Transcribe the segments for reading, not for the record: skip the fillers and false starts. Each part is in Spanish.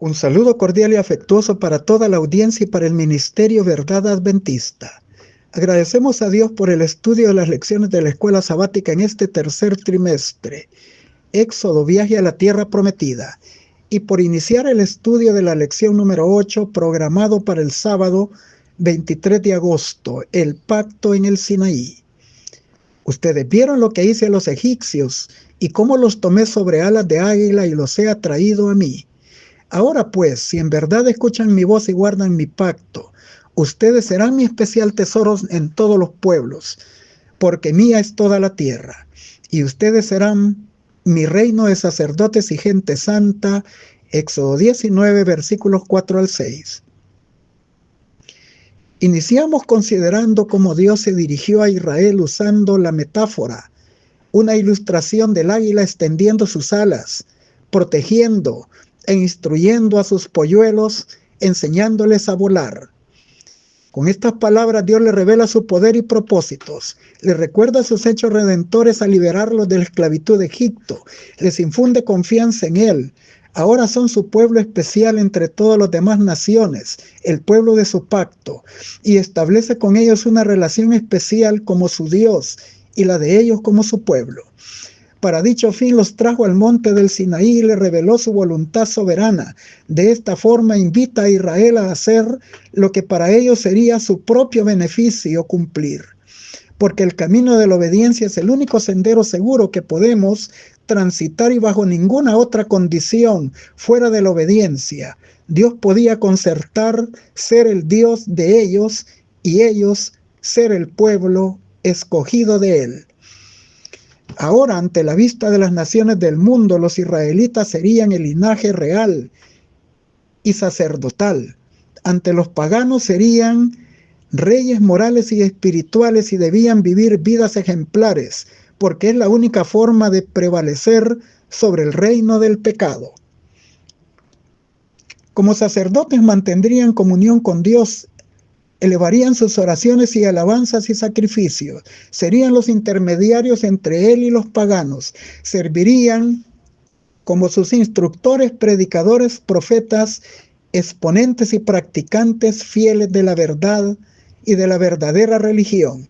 Un saludo cordial y afectuoso para toda la audiencia y para el Ministerio Verdad Adventista. Agradecemos a Dios por el estudio de las lecciones de la Escuela Sabática en este tercer trimestre, Éxodo, viaje a la tierra prometida, y por iniciar el estudio de la lección número 8, programado para el sábado 23 de agosto, el pacto en el Sinaí. Ustedes vieron lo que hice a los egipcios y cómo los tomé sobre alas de águila y los he atraído a mí. Ahora pues, si en verdad escuchan mi voz y guardan mi pacto, ustedes serán mi especial tesoro en todos los pueblos, porque mía es toda la tierra, y ustedes serán mi reino de sacerdotes y gente santa. Éxodo 19, versículos 4 al 6. Iniciamos considerando cómo Dios se dirigió a Israel usando la metáfora, una ilustración del águila extendiendo sus alas, protegiendo e instruyendo a sus polluelos, enseñándoles a volar. Con estas palabras Dios les revela su poder y propósitos, les recuerda sus hechos redentores al liberarlos de la esclavitud de Egipto, les infunde confianza en Él. Ahora son su pueblo especial entre todas las demás naciones, el pueblo de su pacto, y establece con ellos una relación especial como su Dios y la de ellos como su pueblo. Para dicho fin los trajo al monte del Sinaí y le reveló su voluntad soberana. De esta forma invita a Israel a hacer lo que para ellos sería su propio beneficio cumplir. Porque el camino de la obediencia es el único sendero seguro que podemos transitar y bajo ninguna otra condición fuera de la obediencia. Dios podía concertar ser el Dios de ellos y ellos ser el pueblo escogido de Él. Ahora, ante la vista de las naciones del mundo, los israelitas serían el linaje real y sacerdotal. Ante los paganos serían reyes morales y espirituales y debían vivir vidas ejemplares, porque es la única forma de prevalecer sobre el reino del pecado. Como sacerdotes mantendrían comunión con Dios, elevarían sus oraciones y alabanzas y sacrificios, serían los intermediarios entre Él y los paganos, servirían como sus instructores, predicadores, profetas, exponentes y practicantes fieles de la verdad y de la verdadera religión,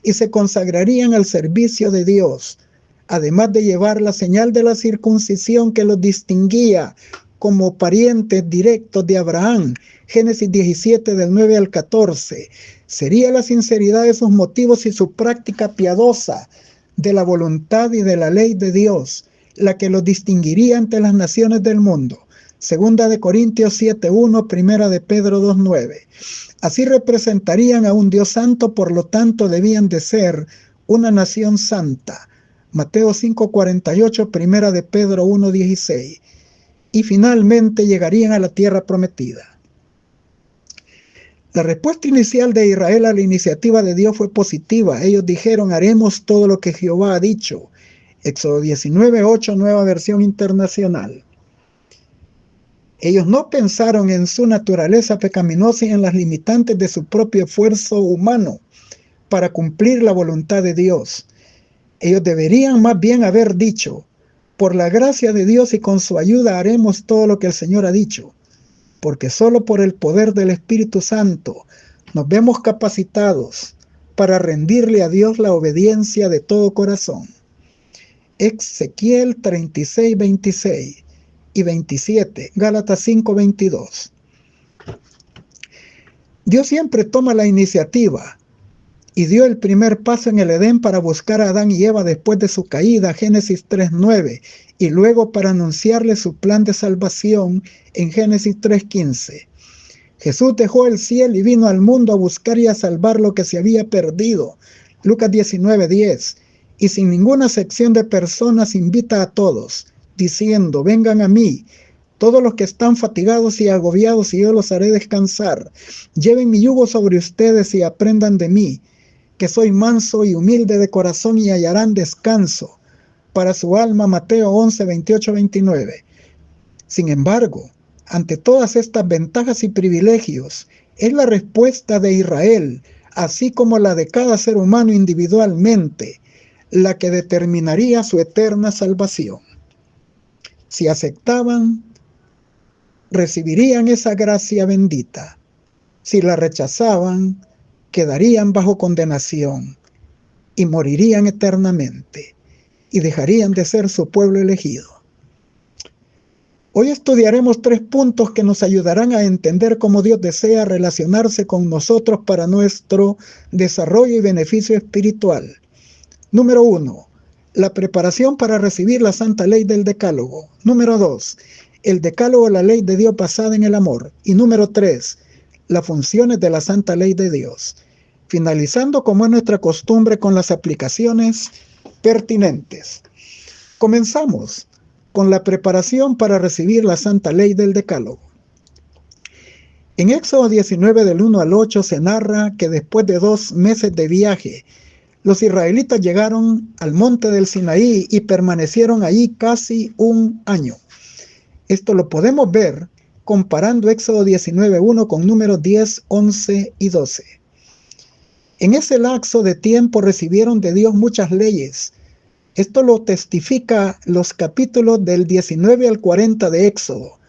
y se consagrarían al servicio de Dios, además de llevar la señal de la circuncisión que los distinguía como parientes directos de Abraham. Génesis 17 del 9 al 14. Sería la sinceridad de sus motivos y su práctica piadosa de la voluntad y de la ley de Dios la que los distinguiría ante las naciones del mundo. Segunda de Corintios 7:1, Primera de Pedro 2:9. Así representarían a un Dios santo, por lo tanto debían de ser una nación santa. Mateo 5:48, Primera de Pedro 1:16. Y finalmente llegarían a la tierra prometida. La respuesta inicial de Israel a la iniciativa de Dios fue positiva. Ellos dijeron: haremos todo lo que Jehová ha dicho. Éxodo 19:8, Nueva Versión Internacional. Ellos no pensaron en su naturaleza pecaminosa y en las limitantes de su propio esfuerzo humano para cumplir la voluntad de Dios. Ellos deberían más bien haber dicho: por la gracia de Dios y con su ayuda haremos todo lo que el Señor ha dicho, porque solo por el poder del Espíritu Santo nos vemos capacitados para rendirle a Dios la obediencia de todo corazón. Ezequiel 36:26 y 27, Gálatas 5:22. Dios siempre toma la iniciativa y dio el primer paso en el Edén para buscar a Adán y Eva después de su caída, Génesis 3:9, y luego para anunciarle su plan de salvación en Génesis 3:15. Jesús dejó el cielo y vino al mundo a buscar y a salvar lo que se había perdido, Lucas 19:10, y sin ninguna sección de personas invita a todos, diciendo: vengan a mí, todos los que están fatigados y agobiados, y yo los haré descansar. Lleven mi yugo sobre ustedes y aprendan de mí, que soy manso y humilde de corazón, y hallarán descanso para su alma. Mateo 11:28-29. Sin embargo, ante todas estas ventajas y privilegios, es la respuesta de Israel, así como la de cada ser humano individualmente, la que determinaría su eterna salvación. Si aceptaban recibirían esa gracia bendita. Si la rechazaban, quedarían bajo condenación y morirían eternamente y dejarían de ser su pueblo elegido. Hoy estudiaremos 3 puntos que nos ayudarán a entender cómo Dios desea relacionarse con nosotros para nuestro desarrollo y beneficio espiritual. Número 1. La preparación para recibir la santa ley del Decálogo. Número 2. El Decálogo, la ley de Dios basada en el amor. Y número 3. Las funciones de la santa ley de Dios. Finalizando, como es nuestra costumbre, con las aplicaciones pertinentes. Comenzamos con la preparación para recibir la santa ley del Decálogo. En Éxodo 19 del 1 al 8 se narra que después de 2 meses de viaje, los israelitas llegaron al monte del Sinaí y permanecieron allí casi 1 año. Esto lo podemos ver comparando Éxodo 19:1 con números 10, 11 y 12. En ese lapso de tiempo recibieron de Dios muchas leyes. Esto lo testifica los capítulos del 19 al 40 de Éxodo,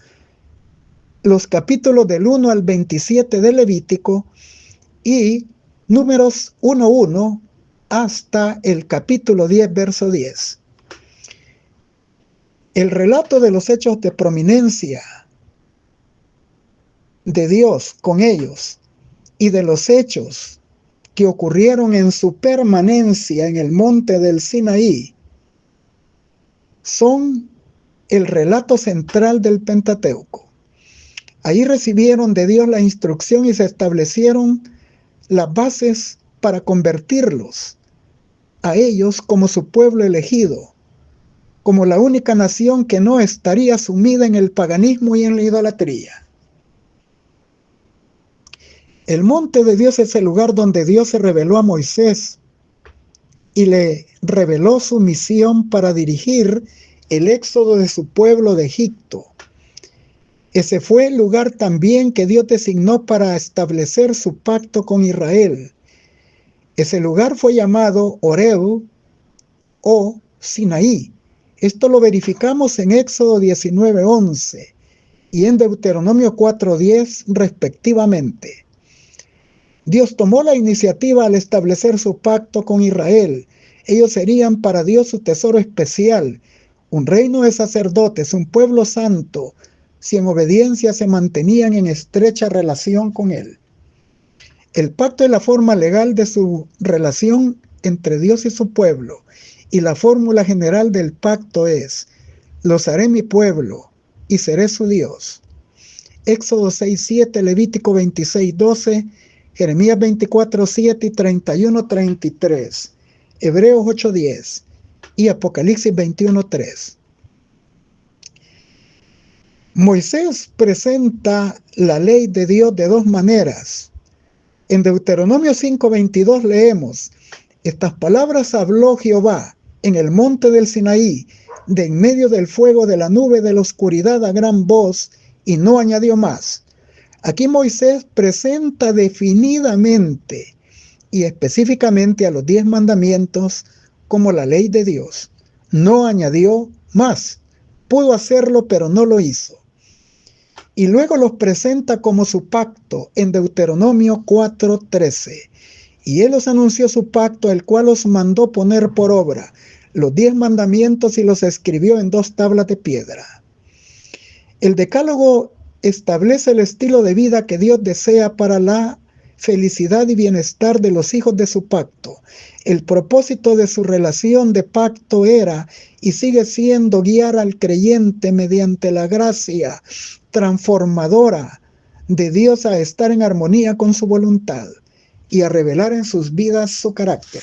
los capítulos del 1 al 27 de Levítico y números 1:1 hasta el capítulo 10, verso 10. El relato de los hechos de prominencia de Dios con ellos y de los hechos que ocurrieron en su permanencia en el monte del Sinaí son el relato central del Pentateuco. Ahí recibieron de Dios la instrucción y se establecieron las bases para convertirlos a ellos como su pueblo elegido, como la única nación que no estaría sumida en el paganismo y en la idolatría. El monte de Dios es el lugar donde Dios se reveló a Moisés y le reveló su misión para dirigir el éxodo de su pueblo de Egipto. Ese fue el lugar también que Dios designó para establecer su pacto con Israel. Ese lugar fue llamado Horeb o Sinaí. Esto lo verificamos en Éxodo 19:11 y en Deuteronomio 4:10 respectivamente. Dios tomó la iniciativa al establecer su pacto con Israel. Ellos serían para Dios su tesoro especial, un reino de sacerdotes, un pueblo santo, si en obediencia se mantenían en estrecha relación con Él. El pacto es la forma legal de su relación entre Dios y su pueblo, y la fórmula general del pacto es: los haré mi pueblo y seré su Dios. Éxodo 6:7, Levítico 26:12, Jeremías 24:7 y 31:33, Hebreos 8:10 y Apocalipsis 21:3. Moisés presenta la ley de Dios de 2 maneras. En Deuteronomio 5:22 leemos: estas palabras habló Jehová en el monte del Sinaí, de en medio del fuego de la nube de la oscuridad a gran voz, y no añadió más. Aquí Moisés presenta definidamente y específicamente a los 10 mandamientos como la ley de Dios. No añadió más. Pudo hacerlo, pero no lo hizo. Y luego los presenta como su pacto en Deuteronomio 4:13. Y él os anunció su pacto, el cual os mandó poner por obra los 10 mandamientos y los escribió en 2 tablas de piedra. El Decálogo establece el estilo de vida que Dios desea para la felicidad y bienestar de los hijos de su pacto. El propósito de su relación de pacto era y sigue siendo guiar al creyente mediante la gracia transformadora de Dios a estar en armonía con su voluntad y a revelar en sus vidas su carácter.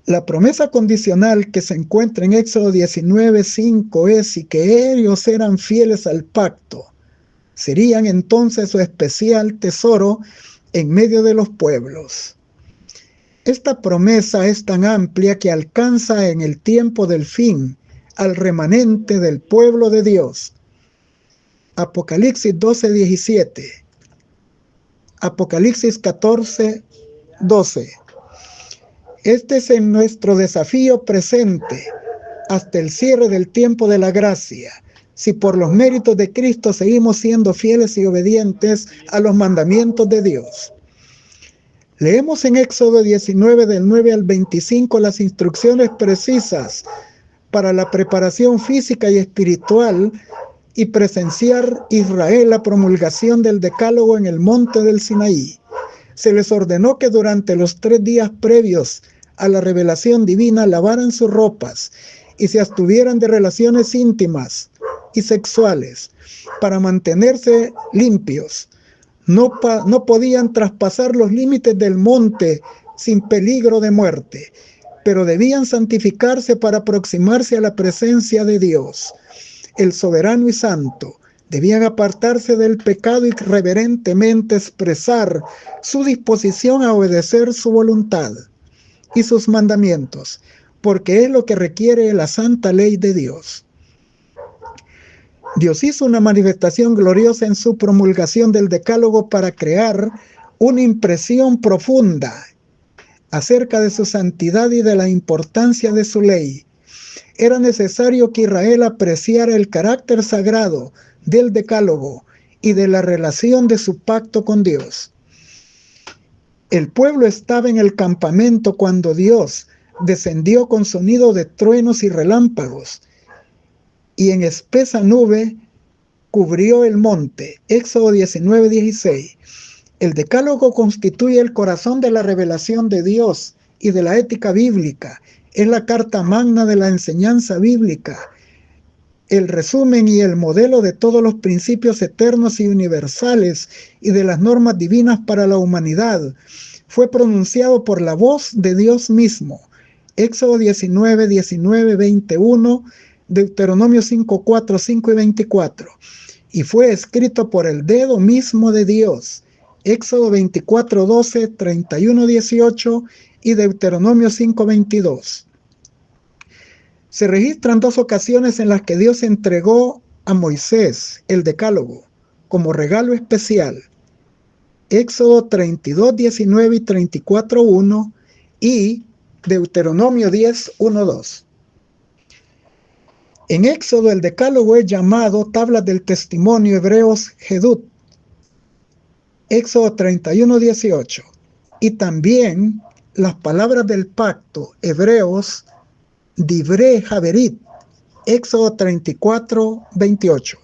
La promesa condicional que se encuentra en Éxodo 19:5 es: y que ellos eran fieles al pacto, serían entonces su especial tesoro en medio de los pueblos. Esta promesa es tan amplia que alcanza en el tiempo del fin al remanente del pueblo de Dios. Apocalipsis 12:17, Apocalipsis 14:12. Este es nuestro desafío presente hasta el cierre del tiempo de la gracia. si por los méritos de Cristo seguimos siendo fieles y obedientes a los mandamientos de Dios. Leemos en Éxodo 19 del 9 al 25 las instrucciones precisas para la preparación física y espiritual y presenciar Israel la promulgación del Decálogo en el monte del Sinaí. Se les ordenó que durante los 3 días previos a la revelación divina lavaran sus ropas y se abstuvieran de relaciones íntimas y sexuales para mantenerse limpios. No podían traspasar los límites del monte sin peligro de muerte, pero debían santificarse para aproximarse a la presencia de Dios, el soberano y santo. Debían apartarse del pecado y reverentemente expresar su disposición a obedecer su voluntad y sus mandamientos, porque es lo que requiere la santa ley de Dios. Dios hizo una manifestación gloriosa en su promulgación del Decálogo para crear una impresión profunda acerca de su santidad y de la importancia de su ley. Era necesario que Israel apreciara el carácter sagrado del Decálogo y de la relación de su pacto con Dios. El pueblo estaba en el campamento cuando Dios descendió con sonido de truenos y relámpagos, y en espesa nube cubrió el monte. Éxodo 19:16. El Decálogo constituye el corazón de la revelación de Dios y de la ética bíblica. Es la carta magna de la enseñanza bíblica, el resumen y el modelo de todos los principios eternos y universales y de las normas divinas para la humanidad. Fue pronunciado por la voz de Dios mismo. Éxodo 19, 21, Deuteronomio 5, 4, 5 y 24. Y fue escrito por el dedo mismo de Dios. Éxodo 24, 12, 31, 18 y Deuteronomio 5, 22. Se registran 2 ocasiones en las que Dios entregó a Moisés el Decálogo como regalo especial. Éxodo 32, 19 y 34, 1 y Deuteronomio 10, 1, 2. En Éxodo el Decálogo es llamado tablas del testimonio, hebreos Jedut, Éxodo 31, 18. Y también las palabras del pacto, hebreos Divrei Haberit, Éxodo 34, 28.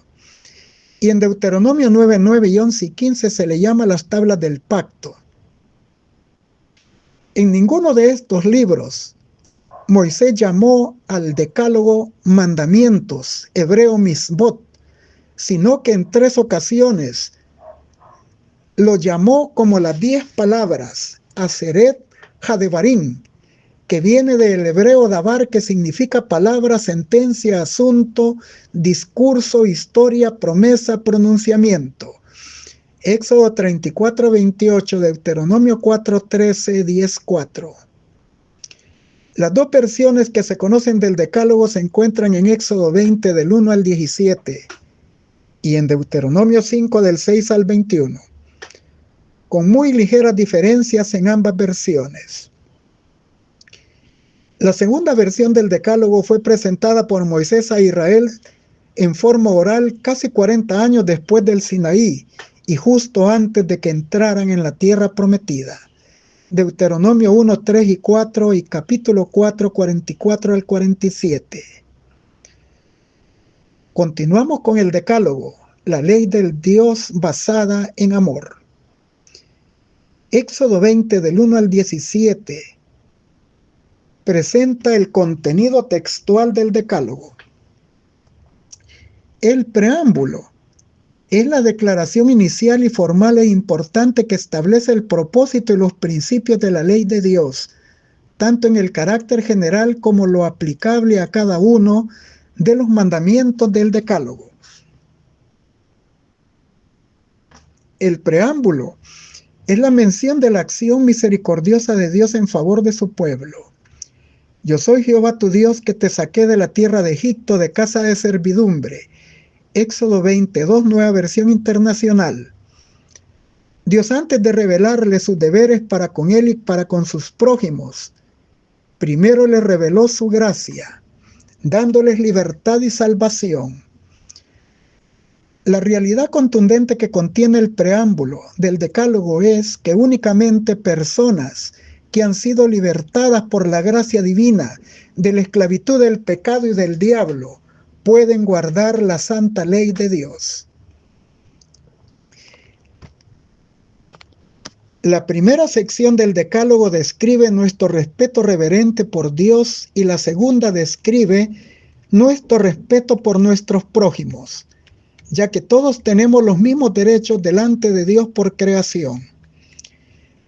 Y en Deuteronomio 9, 9 y 11 y 15 se le llama las tablas del pacto. En ninguno de estos libros Moisés llamó al Decálogo mandamientos, hebreo misbot, sino que en 3 ocasiones lo llamó como las 10 palabras, Aseret Hadevarim, que viene del hebreo davar, que significa palabra, sentencia, asunto, discurso, historia, promesa, pronunciamiento. Éxodo 34, 28, Deuteronomio 4, 13, 10, 4. Las 2 versiones que se conocen del Decálogo se encuentran en Éxodo 20 del 1 al 17 y en Deuteronomio 5 del 6 al 21, con muy ligeras diferencias en ambas versiones. La segunda versión del Decálogo fue presentada por Moisés a Israel en forma oral casi 40 años después del Sinaí y justo antes de que entraran en la tierra prometida. Deuteronomio 1, 3 y 4 y capítulo 4, 44 al 47. Continuamos con el Decálogo, la ley del Dios basada en amor. Éxodo 20 del 1 al 17 presenta el contenido textual del Decálogo. El preámbulo es la declaración inicial y formal e importante que establece el propósito y los principios de la ley de Dios, tanto en el carácter general como lo aplicable a cada uno de los mandamientos del Decálogo. El preámbulo es la mención de la acción misericordiosa de Dios en favor de su pueblo. Yo soy Jehová tu Dios que te saqué de la tierra de Egipto, de casa de servidumbre. Éxodo 22, nueva versión internacional. Dios, antes de revelarle sus deberes para con él y para con sus prójimos, primero les reveló su gracia, dándoles libertad y salvación. La realidad contundente que contiene el preámbulo del Decálogo es que únicamente personas que han sido libertadas por la gracia divina de la esclavitud del pecado y del diablo pueden guardar la santa ley de Dios. La primera sección del Decálogo describe nuestro respeto reverente por Dios y la segunda describe nuestro respeto por nuestros prójimos, ya que todos tenemos los mismos derechos delante de Dios por creación.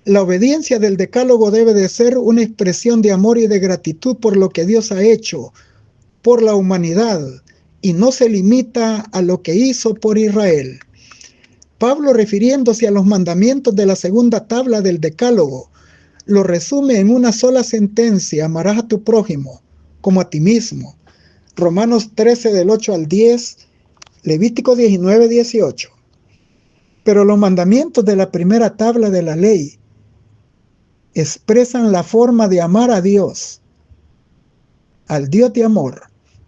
La obediencia del Decálogo debe de ser una expresión de amor y de gratitud por lo que Dios ha hecho por la humanidad y no se limita a lo que hizo por Israel. Pablo, refiriéndose a los mandamientos de la segunda tabla del Decálogo, lo resume en una sola sentencia: amarás a tu prójimo como a ti mismo. Romanos 13 del 8 al 10, Levítico 19, 18. Pero los mandamientos de la primera tabla de la ley expresan la forma de amar a Dios, al Dios de amor.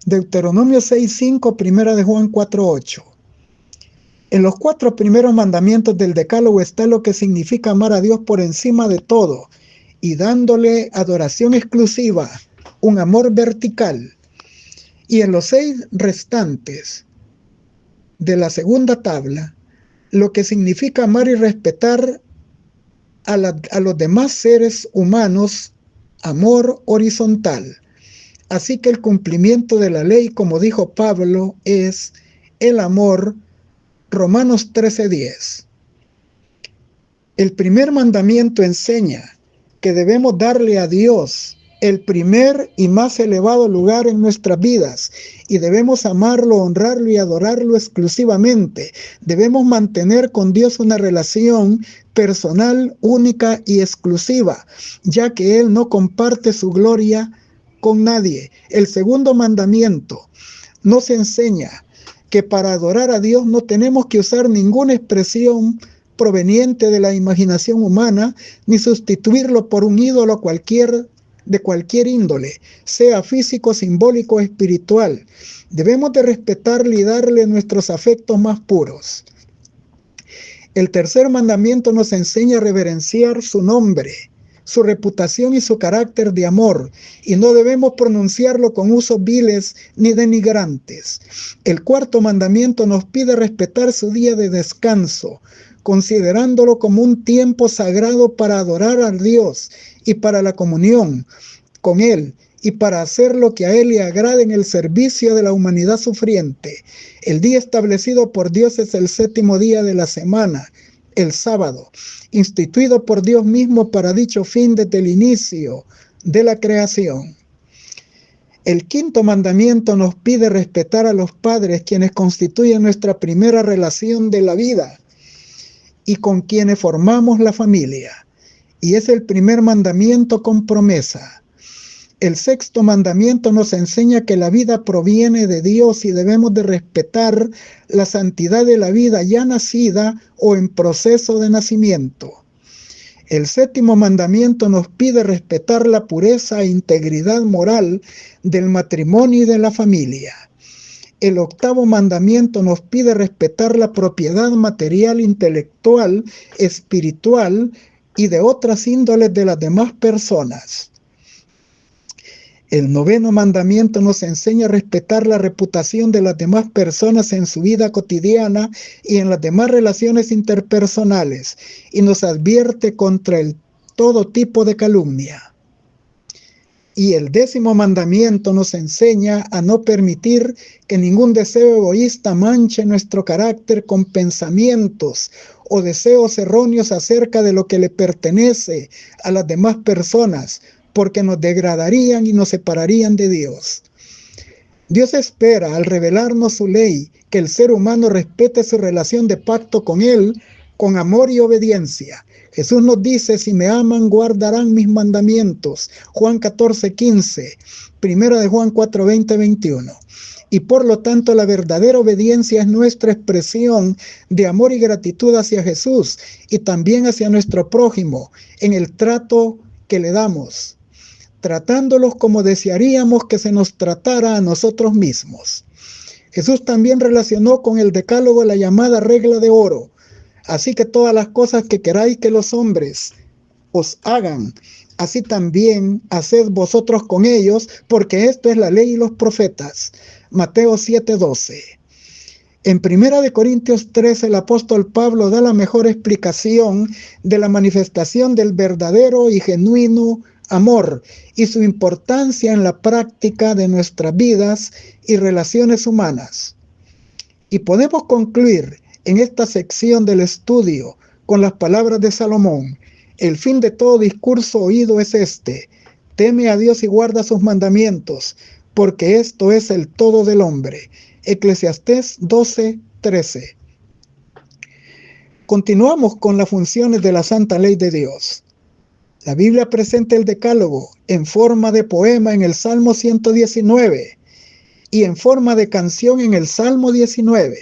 Deuteronomio 6:5, Primera de Juan 4:8. En los 4 primeros mandamientos del Decálogo está lo que significa amar a Dios por encima de todo y dándole adoración exclusiva, un amor vertical. Y en los 6 restantes de la segunda tabla, lo que significa amar y respetar a los demás seres humanos, amor horizontal. Así que el cumplimiento de la ley, como dijo Pablo, es el amor. Romanos 13:10. El primer mandamiento enseña que debemos darle a Dios el primer y más elevado lugar en nuestras vidas y debemos amarlo, honrarlo y adorarlo exclusivamente. Debemos mantener con Dios una relación personal, única y exclusiva, ya que Él no comparte su gloria con nadie. El segundo mandamiento nos enseña que para adorar a Dios no tenemos que usar ninguna expresión proveniente de la imaginación humana, ni sustituirlo por un ídolo de cualquier índole, sea físico, simbólico o espiritual. Debemos de respetarle y darle nuestros afectos más puros. El tercer mandamiento nos enseña a reverenciar su nombre, su reputación y su carácter de amor, y no debemos pronunciarlo con usos viles ni denigrantes. El cuarto mandamiento nos pide respetar su día de descanso, considerándolo como un tiempo sagrado para adorar a Dios y para la comunión con Él, y para hacer lo que a Él le agrade en el servicio de la humanidad sufriente. El día establecido por Dios es el 7º día de la semana, el sábado, instituido por Dios mismo para dicho fin desde el inicio de la creación. El quinto mandamiento nos pide respetar a los padres, quienes constituyen nuestra primera relación de la vida y con quienes formamos la familia. Y es el primer mandamiento con promesa. El sexto mandamiento nos enseña que la vida proviene de Dios y debemos de respetar la santidad de la vida ya nacida o en proceso de nacimiento. El séptimo mandamiento nos pide respetar la pureza e integridad moral del matrimonio y de la familia. El octavo mandamiento nos pide respetar la propiedad material, intelectual, espiritual y de otras índoles de las demás personas. El noveno mandamiento nos enseña a respetar la reputación de las demás personas en su vida cotidiana y en las demás relaciones interpersonales, y nos advierte contra todo tipo de calumnia. Y el 10º mandamiento nos enseña a no permitir que ningún deseo egoísta manche nuestro carácter con pensamientos o deseos erróneos acerca de lo que le pertenece a las demás personas, porque nos degradarían y nos separarían de Dios. Dios espera, al revelarnos su ley, que el ser humano respete su relación de pacto con Él, con amor y obediencia. Jesús nos dice: si me aman, guardarán mis mandamientos. Juan 14:15, Primera de Juan 4:20, 21. Y por lo tanto la verdadera obediencia es nuestra expresión de amor y gratitud hacia Jesús y también hacia nuestro prójimo en el trato que le damos, tratándolos como desearíamos que se nos tratara a nosotros mismos. Jesús también relacionó con el decálogo la llamada regla de oro. Así que todas las cosas que queráis que los hombres os hagan, así también haced vosotros con ellos, porque esto es la ley y los profetas. Mateo 7:12. En 1 Corintios 3, el apóstol Pablo da la mejor explicación de la manifestación del verdadero y genuino amor y su importancia en la práctica de nuestras vidas y relaciones humanas. Y podemos concluir en esta sección del estudio con las palabras de Salomón: el fin de todo discurso oído es este: teme a Dios y guarda sus mandamientos, porque esto es el todo del hombre. Eclesiastés 12:13. Continuamos con las funciones de la Santa Ley de Dios. La Biblia presenta el Decálogo en forma de poema en el Salmo 119 y en forma de canción en el Salmo 19.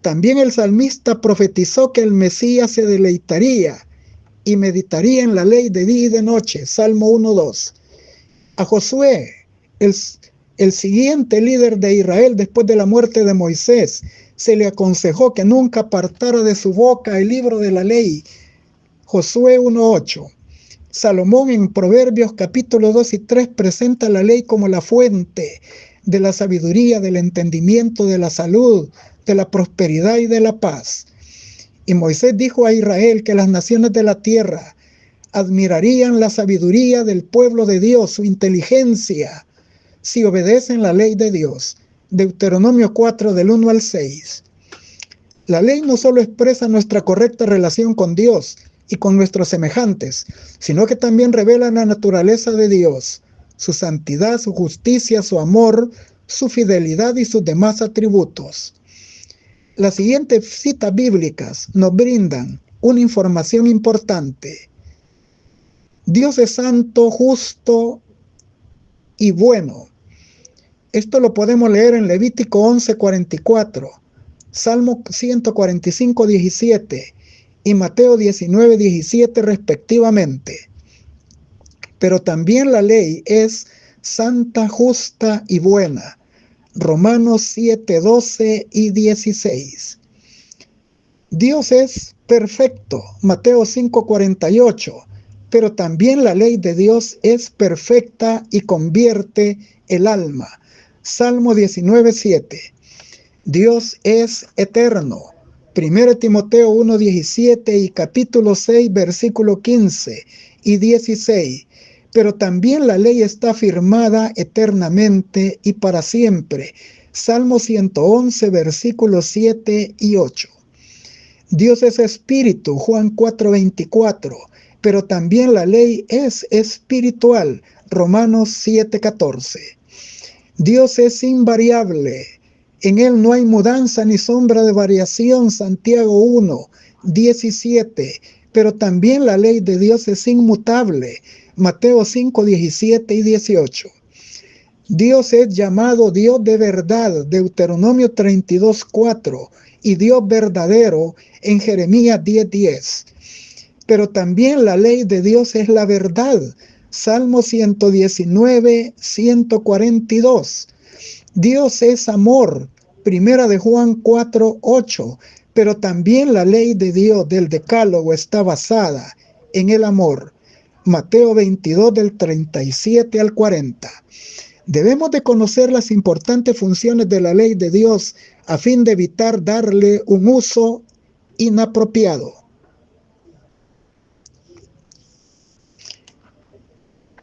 También el salmista profetizó que el Mesías se deleitaría y meditaría en la ley de día y de noche. Salmo 1:2. A Josué, el siguiente líder de Israel después de la muerte de Moisés, se le aconsejó que nunca apartara de su boca el libro de la ley. Josué 1:8. Salomón en Proverbios capítulo 2 y 3 presenta la ley como la fuente de la sabiduría, del entendimiento, de la salud, de la prosperidad y de la paz. Y Moisés dijo a Israel que las naciones de la tierra admirarían la sabiduría del pueblo de Dios, su inteligencia, si obedecen la ley de Dios. Deuteronomio 4 del 1 al 6. La ley no solo expresa nuestra correcta relación con Dios y con nuestros semejantes, sino que también revela la naturaleza de Dios, su santidad, su justicia, su amor, su fidelidad y sus demás atributos. Las siguientes citas bíblicas nos brindan una información importante. Dios es santo, justo y bueno. Esto lo podemos leer en Levítico 11:44, Salmo 145:17 y Mateo 19:17 respectivamente. Pero también la ley es santa, justa y buena. Romanos 7:12 y 16. Dios es perfecto. Mateo 5:48. Pero también la ley de Dios es perfecta y convierte el alma. Salmo 19:7. Dios es eterno. 1 Timoteo 1:17 y capítulo 6, versículo 15 y 16. Pero también la ley está firmada eternamente y para siempre. Salmo 111, versículos 7 y 8. Dios es espíritu. Juan 4:24. Pero también la ley es espiritual. Romanos 7:14. Dios es invariable. En él no hay mudanza ni sombra de variación. Santiago 1:17. Pero también la ley de Dios es inmutable. Mateo 5:17 y 18. Dios es llamado Dios de verdad. Deuteronomio 32:4. Y Dios verdadero en Jeremías 10:10. Pero también la ley de Dios es la verdad. Salmo 119, 142. Dios es amor. Primera de Juan 4:8. Pero también la ley de Dios del Decálogo está basada en el amor. Mateo 22 del 37 al 40. Debemos de conocer las importantes funciones de la ley de Dios a fin de evitar darle un uso inapropiado.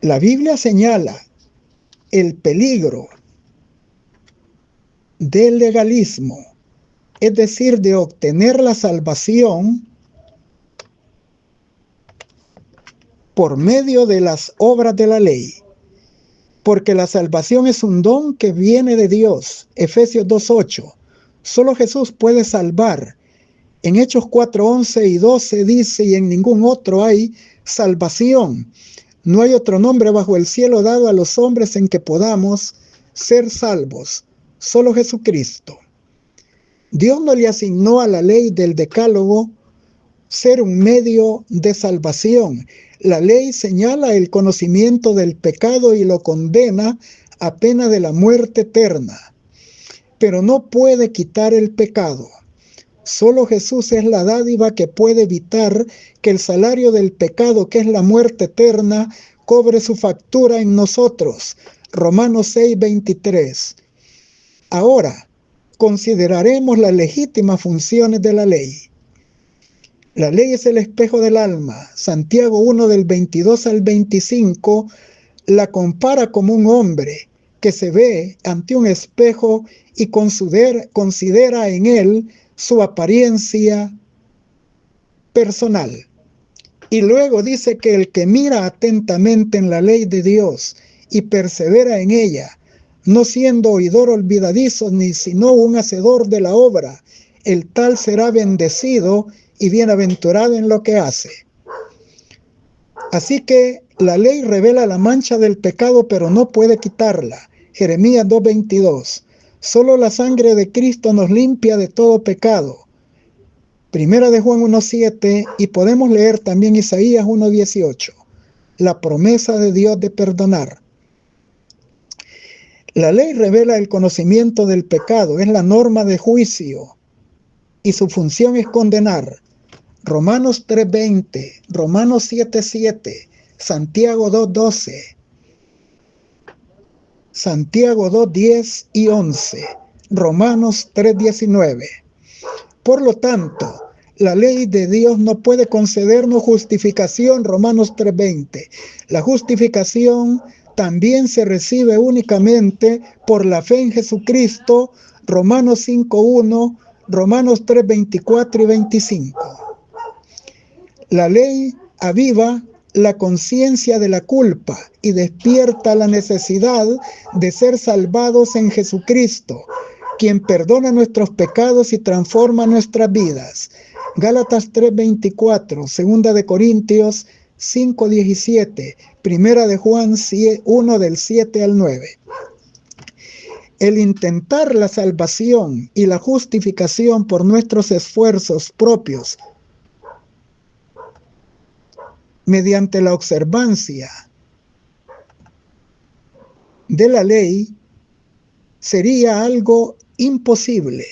La Biblia señala el peligro del legalismo, es decir, de obtener la salvación por medio de las obras de la ley, porque la salvación es un don que viene de Dios. Efesios 2:8. Solo Jesús puede salvar. En Hechos 4:11 y 12 dice: y en ningún otro hay salvación. No hay otro nombre bajo el cielo dado a los hombres en que podamos ser salvos. Solo Jesucristo. Dios no le asignó a la ley del Decálogo ser un medio de salvación. La ley señala el conocimiento del pecado y lo condena a pena de la muerte eterna. pero no puede quitar el pecado. Solo Jesús es la dádiva que puede evitar que el salario del pecado, que es la muerte eterna, cobre su factura en nosotros. Romanos 6:23. Ahora, consideraremos las legítimas funciones de la ley. La ley es el espejo del alma. Santiago 1 del 22 al 25 la compara como un hombre que se ve ante un espejo y considera en él su apariencia personal. Y luego dice que el que mira atentamente en la ley de Dios y persevera en ella, no siendo oidor olvidadizo, ni sino un hacedor de la obra, el tal será bendecido y bienaventurado en lo que hace. Así que la ley revela la mancha del pecado, pero no puede quitarla. Jeremías 2:22. Solo la sangre de Cristo nos limpia de todo pecado. Primera de Juan 1:7, y podemos leer también Isaías 1:18. La promesa de Dios de perdonar. La ley revela el conocimiento del pecado, es la norma de juicio, y su función es condenar. Romanos 3:20, Romanos 7:7, Santiago 2:12, Santiago 2:10 y 11, Romanos 3:19. Por lo tanto, la ley de Dios no puede concedernos justificación, Romanos 3:20. La justificación también se recibe únicamente por la fe en Jesucristo, Romanos 5:1, Romanos 3:24 y 25. La ley aviva la conciencia de la culpa y despierta la necesidad de ser salvados en Jesucristo, quien perdona nuestros pecados y transforma nuestras vidas. Gálatas 3:24, Segunda de Corintios 5:17, Primera de Juan 1 del 7 al 9. El intentar la salvación y la justificación por nuestros esfuerzos propios mediante la observancia de la ley sería algo imposible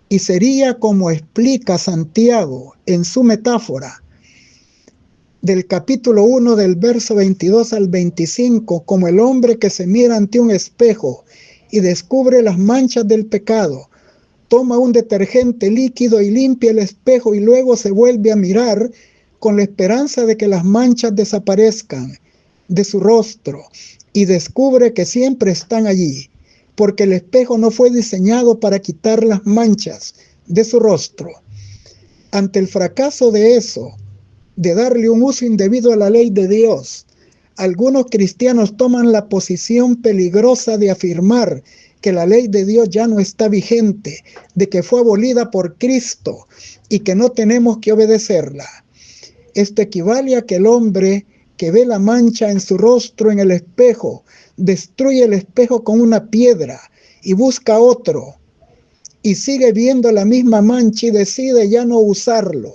y sería como explica Santiago en su metáfora del capítulo 1 del verso 22 al 25, como el hombre que se mira ante un espejo y descubre las manchas del pecado, toma un detergente líquido y limpia el espejo y luego se vuelve a mirar con la esperanza de que las manchas desaparezcan de su rostro y descubre que siempre están allí, porque el espejo no fue diseñado para quitar las manchas de su rostro. Ante el fracaso de eso, de darle un uso indebido a la ley de Dios, algunos cristianos toman la posición peligrosa de afirmar que la ley de Dios ya no está vigente, de que fue abolida por Cristo y que no tenemos que obedecerla. Esto equivale a que el hombre que ve la mancha en su rostro en el espejo, destruye el espejo con una piedra y busca otro, y sigue viendo la misma mancha y decide ya no usarlo.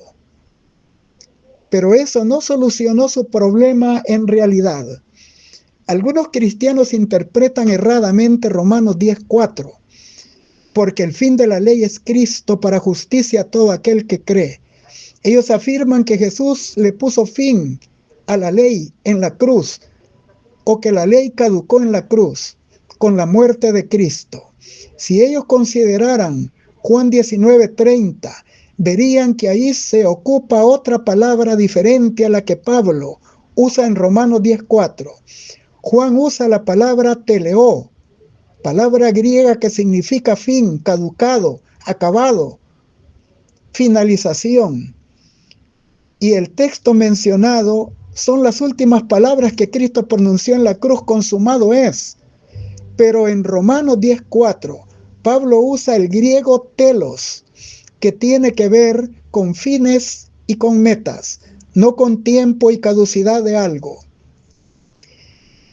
Pero eso no solucionó su problema en realidad. Algunos cristianos interpretan erradamente Romanos 10:4, porque el fin de la ley es Cristo para justicia a todo aquel que cree. Ellos afirman que Jesús le puso fin a la ley en la cruz, o que la ley caducó en la cruz con la muerte de Cristo. Si ellos consideraran Juan 19:30, verían que ahí se ocupa otra palabra diferente a la que Pablo usa en Romanos 10:4. Juan usa la palabra teleó, palabra griega que significa fin, caducado, acabado, finalización. Y el texto mencionado son las últimas palabras que Cristo pronunció en la cruz: consumado es. Pero en Romanos 10:4, Pablo usa el griego telos, que tiene que ver con fines y con metas, no con tiempo y caducidad de algo.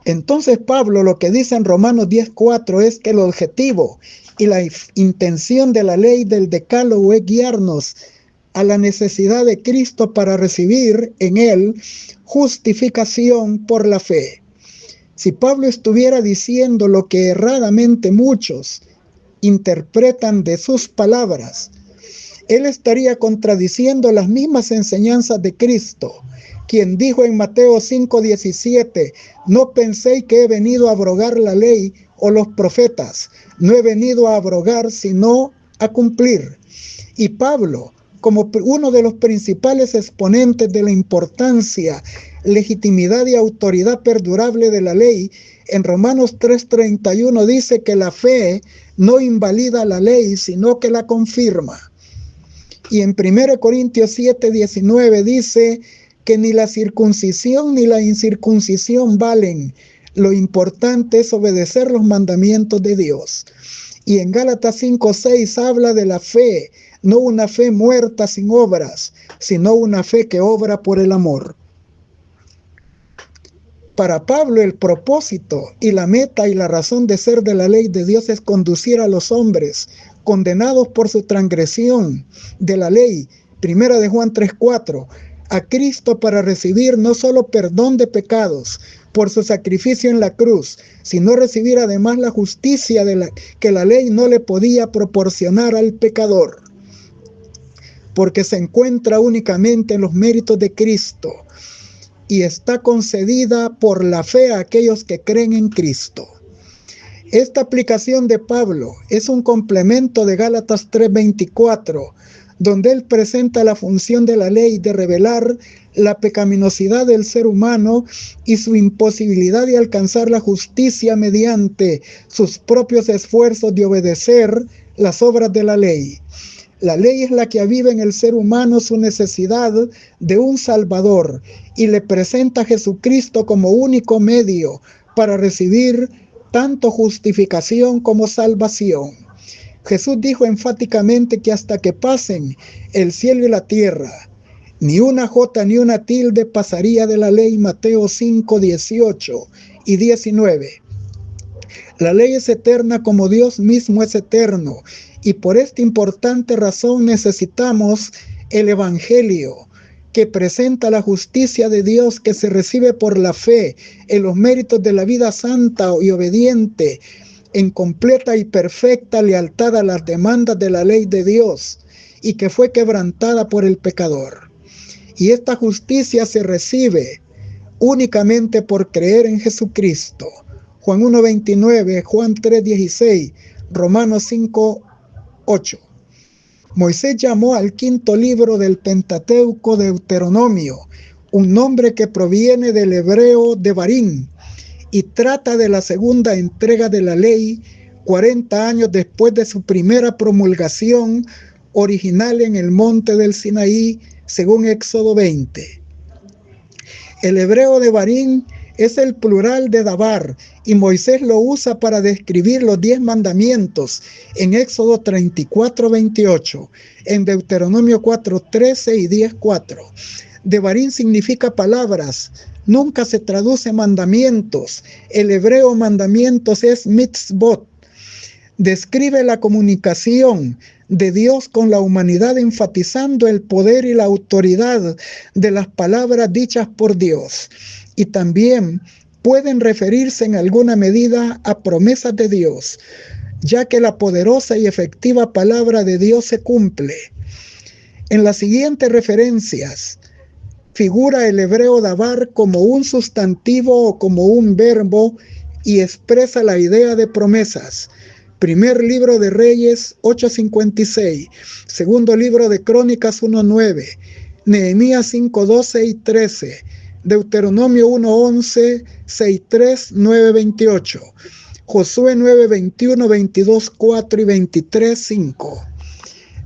Entonces Pablo lo que dice en Romanos 10:4 es que el objetivo y la intención de la ley del decálogo es guiarnos a la necesidad de Cristo para recibir en él justificación por la fe. Si Pablo estuviera diciendo lo que erradamente muchos interpretan de sus palabras, él estaría contradiciendo las mismas enseñanzas de Cristo, quien dijo en Mateo 5:17, no penséis que he venido a abrogar la ley o los profetas, no he venido a abrogar sino a cumplir. Y Pablo, como uno de los principales exponentes de la importancia, legitimidad y autoridad perdurable de la ley, en Romanos 3:31 dice que la fe no invalida la ley, sino que la confirma. Y en 1 Corintios 7:19 dice que ni la circuncisión ni la incircuncisión valen. Lo importante es obedecer los mandamientos de Dios. Y en Gálatas 5:6 habla de la fe, no una fe muerta sin obras, sino una fe que obra por el amor. Para Pablo, el propósito y la meta y la razón de ser de la ley de Dios es conducir a los hombres condenados por su transgresión de la ley, 1 de Juan 3:4, a Cristo para recibir no solo perdón de pecados por su sacrificio en la cruz, sino recibir además la justicia que la ley no le podía proporcionar al pecador, porque se encuentra únicamente en los méritos de Cristo y está concedida por la fe a aquellos que creen en Cristo. Esta aplicación de Pablo es un complemento de Gálatas 3:24, donde él presenta la función de la ley de revelar la pecaminosidad del ser humano y su imposibilidad de alcanzar la justicia mediante sus propios esfuerzos de obedecer las obras de la ley. La ley es la que aviva en el ser humano su necesidad de un Salvador y le presenta a Jesucristo como único medio para recibir tanto justificación como salvación. Jesús dijo enfáticamente que hasta que pasen el cielo y la tierra, ni una jota ni una tilde pasaría de la ley. Mateo 5:18 y 19. La ley es eterna como Dios mismo es eterno, y por esta importante razón necesitamos el Evangelio, que presenta la justicia de Dios que se recibe por la fe en los méritos de la vida santa y obediente, en completa y perfecta lealtad a las demandas de la ley de Dios, y que fue quebrantada por el pecador. Y esta justicia se recibe únicamente por creer en Jesucristo. Juan 1:29, Juan 3:16, Romanos 5:8. Moisés llamó al quinto libro del Pentateuco Deuteronomio, un nombre que proviene del hebreo Devarim, y trata de la segunda entrega de la ley 40 años después de su primera promulgación original en el monte del Sinaí, según Éxodo 20. El hebreo Devarim es el plural de Dabar, y Moisés lo usa para describir los 10 mandamientos en Éxodo 34:28, en Deuteronomio 4:13 y 10:4. Devarim significa palabras, nunca se traduce mandamientos. El hebreo mandamientos es mitzvot. Describe la comunicación de Dios con la humanidad, enfatizando el poder y la autoridad de las palabras dichas por Dios. Y también pueden referirse en alguna medida a promesas de Dios, ya que la poderosa y efectiva palabra de Dios se cumple. En las siguientes referencias figura el hebreo dabar como un sustantivo o como un verbo y expresa la idea de promesas. Primer libro de Reyes 8:56, segundo libro de Crónicas 1:9, Nehemías 5:12 y 13, Deuteronomio 1:11, 6:3, 9:28, Josué 9:21, 22:4 y 23:5.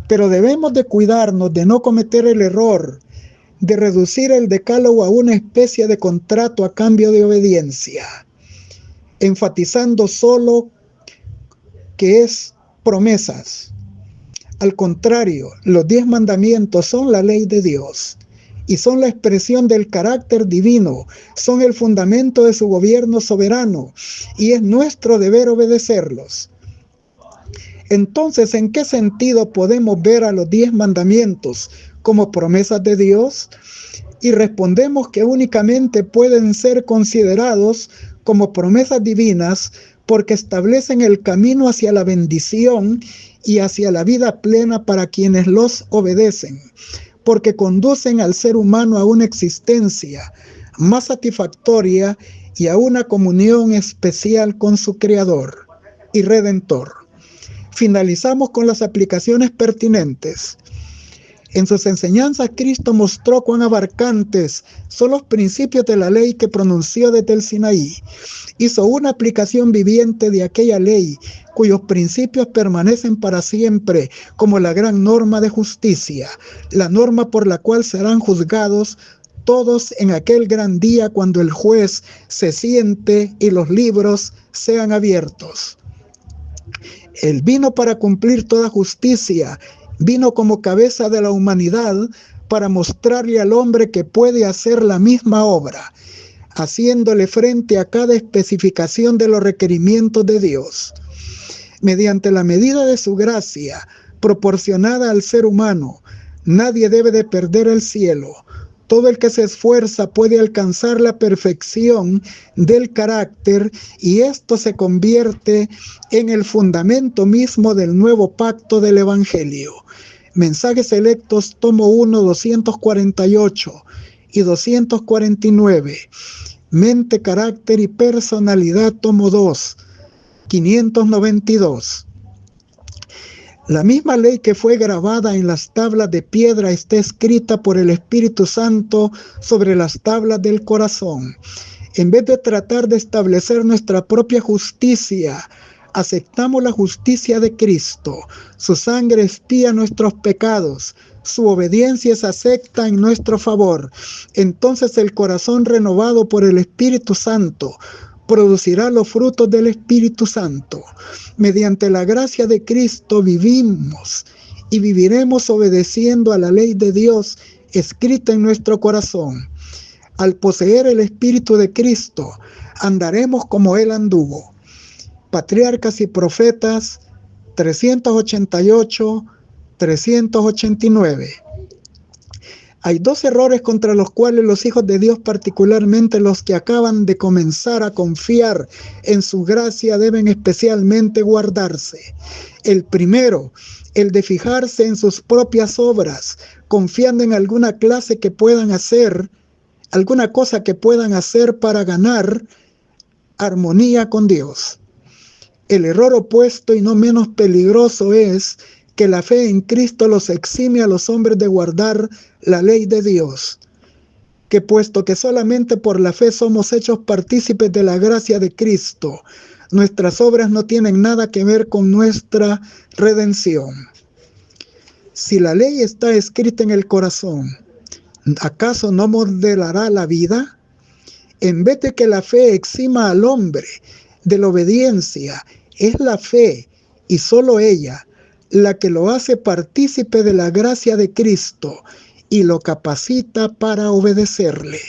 Pero debemos de cuidarnos de no cometer el error de reducir el decálogo a una especie de contrato a cambio de obediencia, enfatizando solo que es promesas. Al contrario, los 10 mandamientos son la ley de Dios y son la expresión del carácter divino, son el fundamento de su gobierno soberano y es nuestro deber obedecerlos. Entonces, ¿en qué sentido podemos ver a los 10 mandamientos como promesas de Dios? Y respondemos que únicamente pueden ser considerados como promesas divinas porque establecen el camino hacia la bendición y hacia la vida plena para quienes los obedecen, porque conducen al ser humano a una existencia más satisfactoria y a una comunión especial con su Creador y Redentor. Finalizamos con las aplicaciones pertinentes. En sus enseñanzas, Cristo mostró cuán abarcantes son los principios de la ley que pronunció desde el Sinaí. Hizo una aplicación viviente de aquella ley, cuyos principios permanecen para siempre como la gran norma de justicia, la norma por la cual serán juzgados todos en aquel gran día cuando el juez se siente y los libros sean abiertos. Él vino para cumplir toda justicia, vino como cabeza de la humanidad para mostrarle al hombre que puede hacer la misma obra, haciéndole frente a cada especificación de los requerimientos de Dios. Mediante la medida de su gracia, proporcionada al ser humano, nadie debe de perder el cielo. Todo el que se esfuerza puede alcanzar la perfección del carácter y esto se convierte en el fundamento mismo del nuevo pacto del Evangelio. Mensajes Selectos, tomo 1, 248 y 249. Mente, carácter y personalidad, tomo 2, 592. La misma ley que fue grabada en las tablas de piedra está escrita por el Espíritu Santo sobre las tablas del corazón. En vez de tratar de establecer nuestra propia justicia, aceptamos la justicia de Cristo. Su sangre expía nuestros pecados. Su obediencia es acepta en nuestro favor. Entonces el corazón renovado por el Espíritu Santo producirá los frutos del Espíritu Santo. Mediante la gracia de Cristo vivimos y viviremos obedeciendo a la ley de Dios escrita en nuestro corazón. Al poseer el Espíritu de Cristo, andaremos como Él anduvo. Patriarcas y Profetas, 388, 389. Hay dos errores contra los cuales los hijos de Dios, particularmente los que acaban de comenzar a confiar en su gracia, deben especialmente guardarse. El primero, el de fijarse en sus propias obras, confiando en alguna clase que puedan hacer, alguna cosa que puedan hacer para ganar armonía con Dios. El error opuesto y no menos peligroso es que la fe en Cristo los exime a los hombres de guardar la ley de Dios, que puesto que solamente por la fe somos hechos partícipes de la gracia de Cristo, nuestras obras no tienen nada que ver con nuestra redención. Si la ley está escrita en el corazón, ¿acaso no modelará la vida? En vez de que la fe exima al hombre de la obediencia, es la fe y solo ella la que lo hace partícipe de la gracia de Cristo y lo capacita para obedecerle.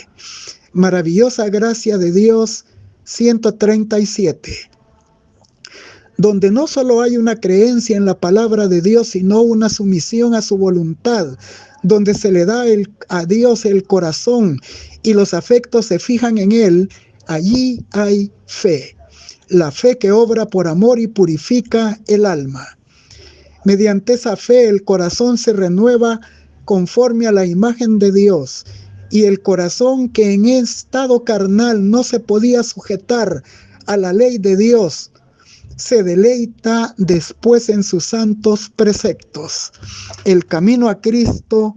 Maravillosa gracia de Dios, 137. Donde no solo hay una creencia en la palabra de Dios, sino una sumisión a su voluntad, donde se le da a Dios el corazón y los afectos se fijan en Él, allí hay fe. La fe que obra por amor y purifica el alma. Mediante esa fe el corazón se renueva conforme a la imagen de Dios, y el corazón que en estado carnal no se podía sujetar a la ley de Dios, se deleita después en sus santos preceptos. El camino a Cristo,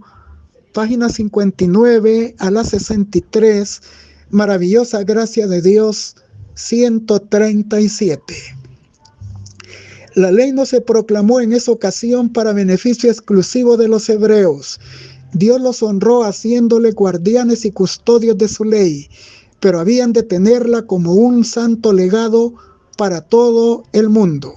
página 59 a la 63, maravillosa gracia de Dios, 137. La ley no se proclamó en esa ocasión para beneficio exclusivo de los hebreos. Dios los honró haciéndole guardianes y custodios de su ley, pero habían de tenerla como un santo legado para todo el mundo.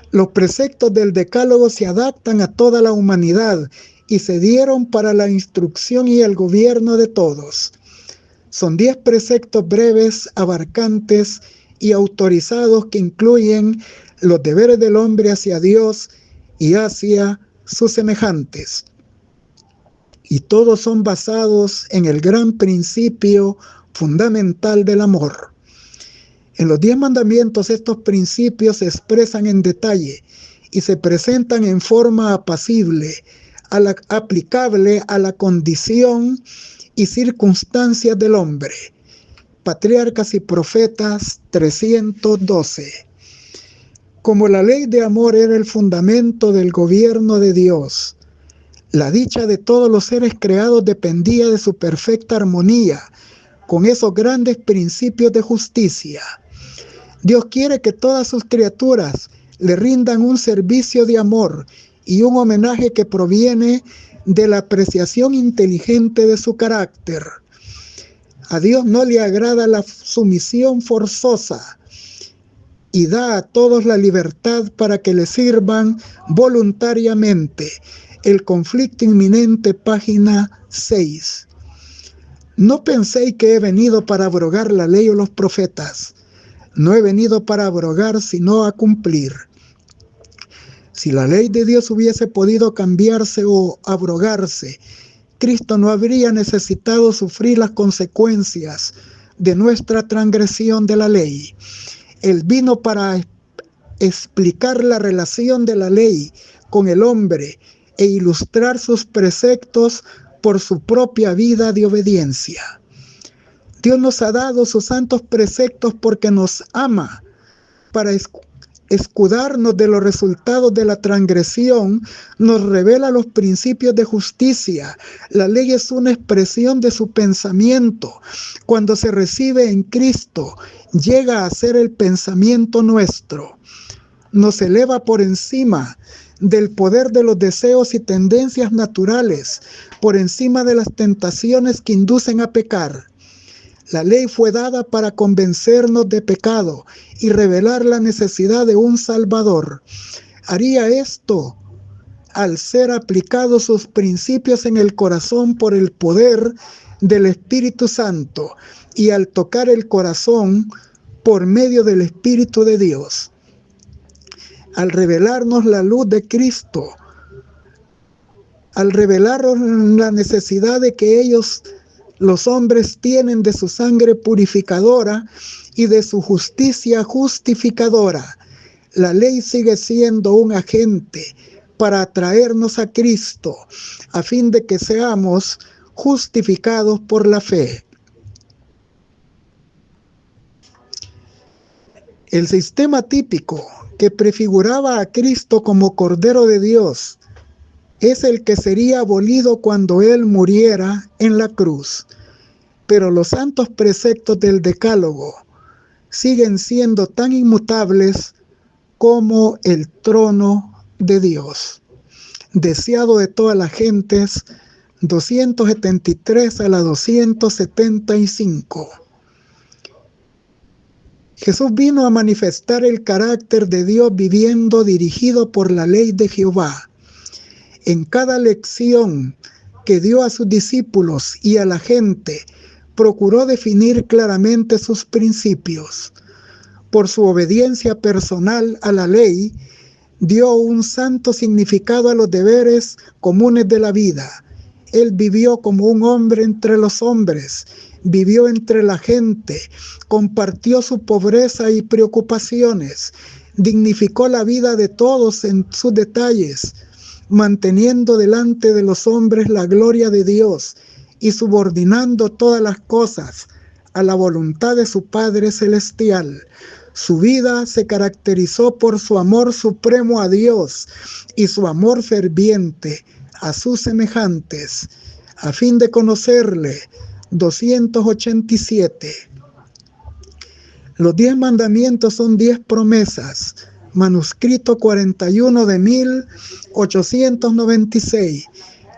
Los preceptos del Decálogo se adaptan a toda la humanidad y se dieron para la instrucción y el gobierno de todos. Son 10 preceptos breves, abarcantes y autorizados que incluyen los deberes del hombre hacia Dios y hacia sus semejantes. Y todos son basados en el gran principio fundamental del amor. En los 10 mandamientos estos principios se expresan en detalle y se presentan en forma apacible, aplicable a la condición y circunstancias del hombre. Patriarcas y Profetas 312. Como la ley de amor era el fundamento del gobierno de Dios, la dicha de todos los seres creados dependía de su perfecta armonía con esos grandes principios de justicia. Dios quiere que todas sus criaturas le rindan un servicio de amor y un homenaje que proviene de la apreciación inteligente de su carácter. A Dios no le agrada la sumisión forzosa y da a todos la libertad para que le sirvan voluntariamente. El conflicto inminente, página 6. No penséis que he venido para abrogar la ley o los profetas. No he venido para abrogar, sino a cumplir. Si la ley de Dios hubiese podido cambiarse o abrogarse, Cristo no habría necesitado sufrir las consecuencias de nuestra transgresión de la ley. Él vino para explicar la relación de la ley con el hombre e ilustrar sus preceptos por su propia vida de obediencia. Dios nos ha dado sus santos preceptos porque nos ama, para escudarnos de los resultados de la transgresión. Nos revela los principios de justicia. La ley es una expresión de su pensamiento. Cuando se recibe en Cristo, llega a ser el pensamiento nuestro. Nos eleva por encima del poder de los deseos y tendencias naturales, por encima de las tentaciones que inducen a pecar. La ley fue dada para convencernos de pecado y revelar la necesidad de un Salvador. Haría esto al ser aplicados sus principios en el corazón por el poder del Espíritu Santo y al tocar el corazón por medio del Espíritu de Dios. Al revelarnos la luz de Cristo, al revelarnos la necesidad de que los hombres tienen de su sangre purificadora y de su justicia justificadora, la ley sigue siendo un agente para atraernos a Cristo, a fin de que seamos justificados por la fe. El sistema típico que prefiguraba a Cristo como Cordero de Dios es el que sería abolido cuando Él muriera en la cruz. Pero los santos preceptos del Decálogo siguen siendo tan inmutables como el trono de Dios. Deseado de todas las gentes, 273 a la 275. Jesús vino a manifestar el carácter de Dios viviendo dirigido por la ley de Jehová. En cada lección que dio a sus discípulos y a la gente, procuró definir claramente sus principios. Por su obediencia personal a la ley, dio un santo significado a los deberes comunes de la vida. Él vivió como un hombre entre los hombres, vivió entre la gente, compartió su pobreza y preocupaciones, dignificó la vida de todos en sus detalles, manteniendo delante de los hombres la gloria de Dios y subordinando todas las cosas a la voluntad de su Padre Celestial. Su vida se caracterizó por su amor supremo a Dios y su amor ferviente a sus semejantes, a fin de conocerle. 287. Los 10 mandamientos son 10 promesas. Manuscrito 41 de 1896.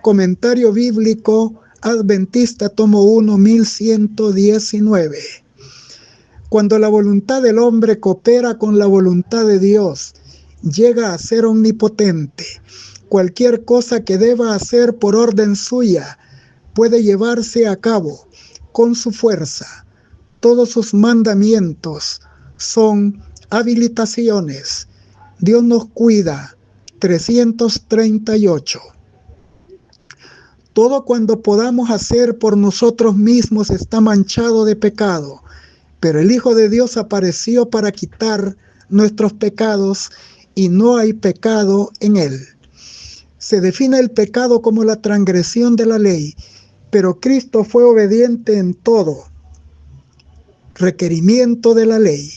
Comentario bíblico Adventista, tomo 1, 1119. Cuando la voluntad del hombre coopera con la voluntad de Dios, llega a ser omnipotente. Cualquier cosa que deba hacer por orden suya puede llevarse a cabo con su fuerza. Todos sus mandamientos son habilitaciones. Dios nos cuida. 338. Todo cuando podamos hacer por nosotros mismos está manchado de pecado. Pero el Hijo de Dios apareció para quitar nuestros pecados y no hay pecado en él. Se define el pecado como la transgresión de la ley, pero Cristo fue obediente en todo requerimiento de la ley.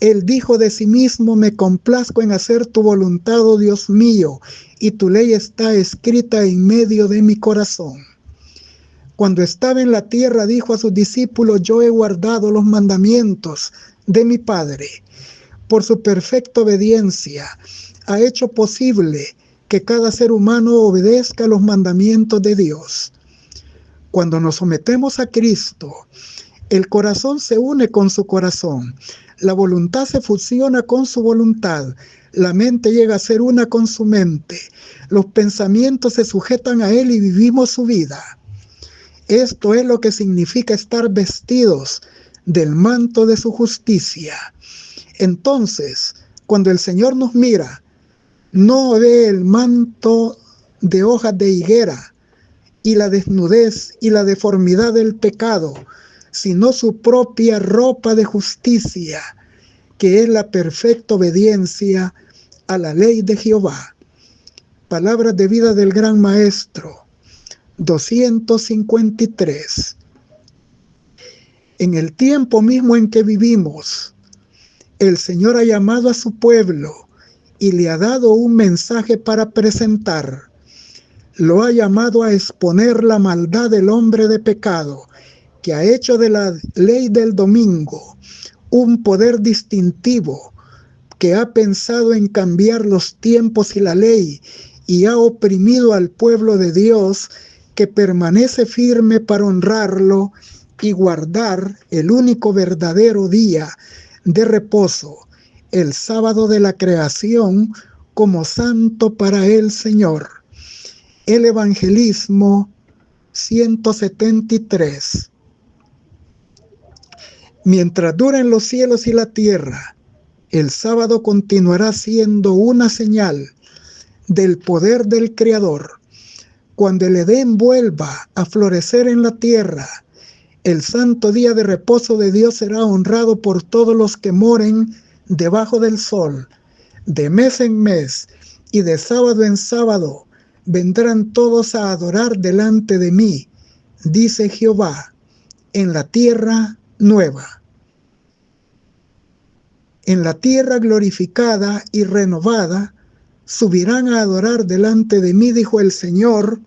Él dijo de sí mismo: me complazco en hacer tu voluntad, oh Dios mío, y tu ley está escrita en medio de mi corazón. Cuando estaba en la tierra, dijo a sus discípulos: yo he guardado los mandamientos de mi Padre. Por su perfecta obediencia, ha hecho posible que cada ser humano obedezca los mandamientos de Dios. Cuando nos sometemos a Cristo, el corazón se une con su corazón, la voluntad se fusiona con su voluntad, la mente llega a ser una con su mente, los pensamientos se sujetan a Él y vivimos su vida. Esto es lo que significa estar vestidos del manto de su justicia. Entonces, cuando el Señor nos mira, no ve el manto de hojas de higuera y la desnudez y la deformidad del pecado, sino su propia ropa de justicia, que es la perfecta obediencia a la ley de Jehová. Palabras de vida del Gran Maestro, 253. En el tiempo mismo en que vivimos, el Señor ha llamado a su pueblo y le ha dado un mensaje para presentar. Lo ha llamado a exponer la maldad del hombre de pecado, que ha hecho de la ley del domingo un poder distintivo, que ha pensado en cambiar los tiempos y la ley, y ha oprimido al pueblo de Dios, que permanece firme para honrarlo y guardar el único verdadero día de reposo, el sábado de la creación, como santo para el Señor. El Evangelismo 173. Mientras duren los cielos y la tierra, el sábado continuará siendo una señal del poder del Creador. Cuando el Edén vuelva a florecer en la tierra, el santo día de reposo de Dios será honrado por todos los que moren debajo del sol. De mes en mes y de sábado en sábado vendrán todos a adorar delante de mí, dice Jehová, en la tierra nueva. En la tierra glorificada y renovada subirán a adorar delante de mí, dijo el Señor,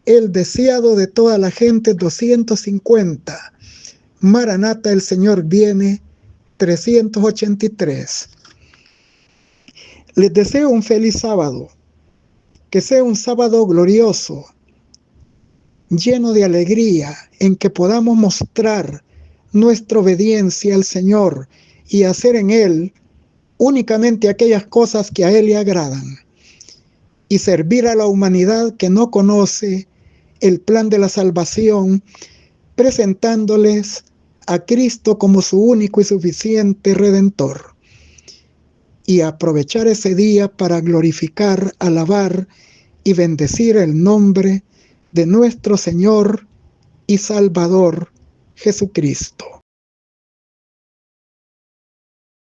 el deseado de toda la gente. 250. Maranata, el Señor viene. 383. Les deseo un feliz sábado, que sea un sábado glorioso, lleno de alegría, en que podamos mostrar nuestra obediencia al Señor y hacer en Él únicamente aquellas cosas que a Él le agradan, y servir a la humanidad que no conoce el plan de la salvación, presentándoles a Cristo como su único y suficiente Redentor, y aprovechar ese día para glorificar, alabar y bendecir el nombre de nuestro Señor y Salvador Jesucristo.